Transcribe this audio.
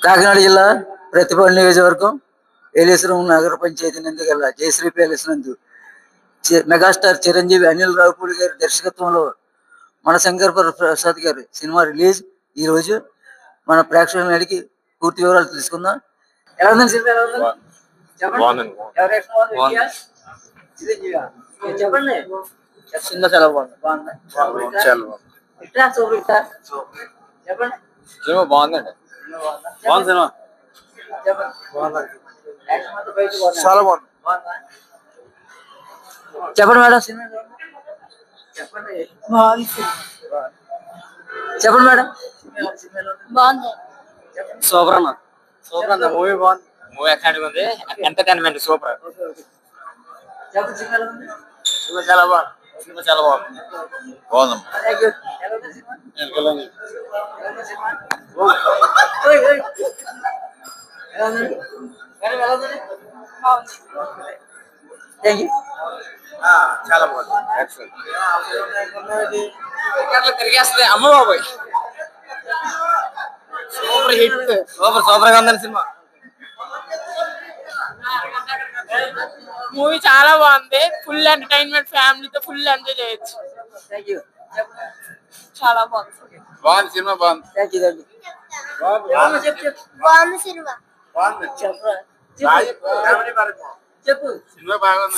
కాకినాడ జిల్లా ప్రతిపాడు నియోజకవర్గం ఏలేశ్వరం నగర పంచాయతీ నందు గల జయశ్రీ ప్యాలెస్ నందు మెగాస్టార్ చిరంజీవి అనిల్ రావుపూడి గారి దర్శకత్వంలో మన శంకర్ ప్రసాద్ గారి సినిమా రిలీజ్ ఈ రోజు మన ప్రేక్షకులను అడిగి పూర్తి వివరాలు తెలుసుకుందాం. ఎలా ఉందండి సినిమా? ఎలా ఉందండి చెప్పండి. చెప్పండి. సినిమా చాలా బాగుంది. చెప్పండి. సినిమా బాగుందండి. బాగుంది సినిమా. చాలా బాగుంది. చెప్పండి మేడం. సినిమా చెప్పండి. చెప్పండి మేడం. బాగుంది. సూపర్ అన్న. సూపర్ అన్న. మూవీ బాగుంది. మూవీ ఎక్సలెంట్ ఉంది. Entertainment super. చెప్పండి. సినిమా ఎలా ఉంది? సినిమా చాలా బాగుంది. సినిమా చాలా బాగుంది. బాగుంది. చాలా బాగుంది. తిరిగేస్తుంది అమ్మ బాబాయ్. Super hit. సూపర్ గా ఉందండి సినిమా. మూవీ చాలా బాగుంది. ఫుల్ ఎంటర్టైన్మెంట్, ఫ్యామిలీతో ఫుల్ ఎంజాయ్ చేయొచ్చు. చాలా బాగుంది. బాగుంది సినిమా. బాగుంది. బాగుంది సినిమా. చెప్పు. సినిమా బాగుంది.